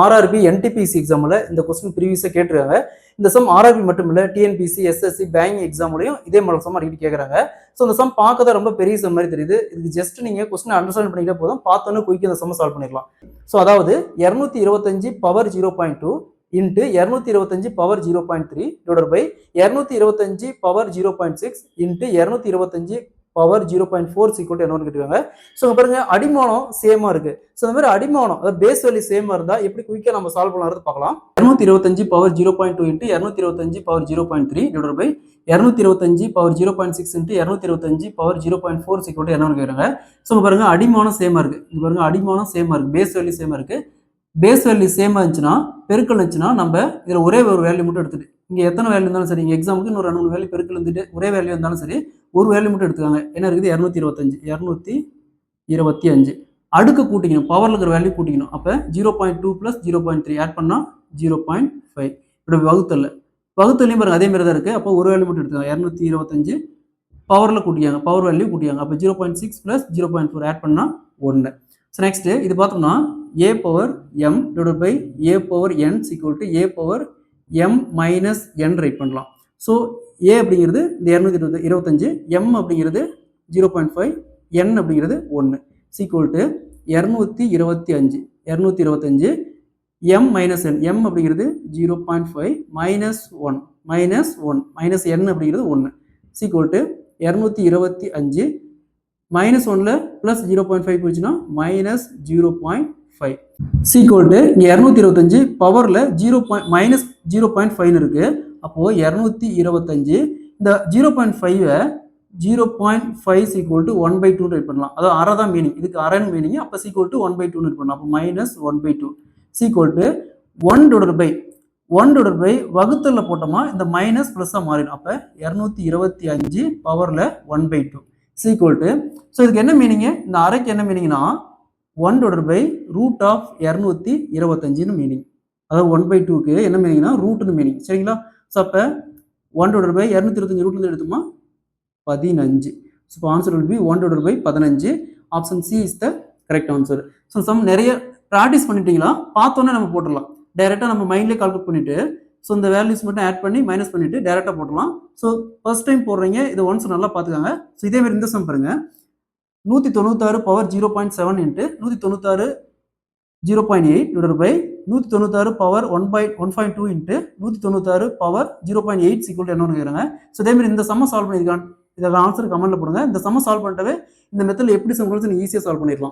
RRB NTPC எக்ஸாமில் இந்த question ப்ரீவியஸாக கேட்டிருக்காங்க. இந்த சம் ஆர்ஆர்பி மட்டும் இல்லை, டிஎன்பிசி, எஸ்எஸ்சி, பேங்கிங் எக்ஸாம்லையும் இதே மாதிரி சம் அடிக்கடி கேட்குறாங்க. ஸோ இந்த சம் பார்க்க தான் ரொம்ப பெரிய சம் மாதிரி தெரியுது. இதுக்கு ஜஸ்ட் நீங்கள் கொஸ்டின் அண்டர்ஸ்டாண்ட் பண்ணிக்கிட்டே போதும், பார்த்தோன்னே குயிக்காக இந்த சம் சால்வ் பண்ணிடலாம். ஸோ அதாவது 225 power 0.2 into 225 power 0.3 divided by 225 power 0.6 into 225 power 0.4 equal என்னன்னு கேட்டிருக்காங்க. ஸோ பாருங்க அடிமானம் சேமா இருக்கு. ஸோ இந்த மாதிரி அடிமானம் அதாவது பேஸ் வேல்யூ சேமா இருந்தா எப்படி குயிக்கா நம்ம சால்வ் பண்ணலாம்னு பார்க்கலாம். 225 power 0.2 into 225 power 0.3 divided by 225 power 0.6 into 225 power 0.4 equal என்னன்னு கேட்குறாங்க. ஸோ பாருங்க அடிமானம் சேமா இருக்கு. இங்க பாருங்க அடிமானம் சேமா இருக்கு, பேஸ் வேல்யூ சேமா இருக்கு. பேஸ் வேல்யூ சேமா இருந்துச்சுன்னா பெருக்கல் இருந்துச்சுன்னா நம்ம இதில் ஒரே ஒரு வேல்யூ மட்டும் எடுத்துட்டு இங்கே எத்தனை வேல்யூ இருந்தாலும் சரி, இங்கே எக்ஸாமுக்கு இன்னொரு 2 வேல்யூ பெருக்கல் இருந்துட்டு ஒரே வேல்யூ இருந்தாலும் சரி ஒரு வேல்யூ மட்டும் எடுத்துக்காங்க. என்ன இருக்குது 225 அடுக்க கூட்டிக்கணும், பவரில் இருக்கிற வேல்யூ கூட்டிக்கணும். அப்போ 0.2 + 0.3 ஆட் பண்ணால் 0.5. இப்படி வகுத்தல்லையும் பாருங்க அதே மாதிரி தான் இருக்குது. அப்போ ஒரு வேல்யூ மட்டும் எடுத்துக்காங்க. 225 பவரில் கூட்டிக்காங்க, பவர் வேல்யூ கூட்டிக்காங்க. அப்போ 0.6 + 0.4 ஆட் பண்ணால் 1. ஸோ நெக்ஸ்ட் இது பார்த்தோம்னா a power m divided by a power n equal to a power m minus n write பண்ணலாம். ஸோ a அப்படிங்கிறது இந்த 225, m அப்படிங்கிறது 0.5, n அப்படிங்கிறது 1 equal to 225 m minus n, m அப்படிங்கிறது 0.5 மைனஸ் 1 மைனஸ் n அப்படிங்கிறது 1 equal to 225 minus 1ல் plus 0.5 போச்சுன்னா minus 0.5 sequel to இங்கே 225 பவரில் மைனஸ் 0.5 இருக்கு. அப்போது 225 இந்த 0.5 0.5 ஈக்குவல் டு 1/2 ரைட் பண்ணலாம். அதாவது அரை தான் மீனிங், இதுக்கு அரைன்னு மீனிங். அப்போ சீக்வல் டு 1/2 ரைட் பண்ணலாம். அப்போ மைனஸ் 1/2 சீக்வல் டு 1 பை வகுத்தலில் போட்டோமா இந்த மைனஸ் ப்ளஸ்ஸாக மாறிடும். அப்போ 225 பவரில் 1/2 ஈக்குவல் டு, ஸோ இதுக்கு என்ன மீனிங்கு, இந்த அரைக்கு என்ன மீனிங்னா 1 பை ரூட் ஆஃப் 225 மீனிங். அதாவது 1/2க்கு என்ன மீனிங்னா ரூட்னு மீனிங். சரிங்களா? ஸோ அப்போ 1 பை 225 ரூட்லேருந்து எடுத்துமா 15. ஸோ இப்போ answer will be 1 by 15. Option C is the correct answer. So sum நிறைய ப்ராக்டிஸ் பண்ணிட்டீங்களா, பார்த்தோன்னே நம்ம போட்டுடலாம். டைரெக்டாக நம்ம மைண்ட்லேயே கால்குலேட் பண்ணிவிட்டு ஸோ இந்த வேல்யூஸ் மட்டும் ஆட் பண்ணி மைனஸ் பண்ணிவிட்டு டேரெக்டாக போட்டலாம். ஸோ ஃபர்ஸ்ட் டைம் போடுறீங்க, இதை ஒன்ஸ் நல்லா பார்த்துக்காங்க. ஸோ இதேமாதிரி இந்த சம் பாருங்க, 196 power 0.7 into 196 0.8 divided by 196 power 1.2 into 196 power 0.8 equal என்னன்னு கேட்குறாங்க. ஸோ இதேமாதிரி இந்த சம்ம சால்வ் பண்ணியிருக்காங்க. இதை ஆன்சர் கமெண்ட்டில் போடுங்க. இந்த சம்ம சால்வ் பண்ணிட்டவே இந்த மெத்தடில் எப்படி சம் நீங்கள் ஈஸியாக சால்வ் பண்ணிடலாம்.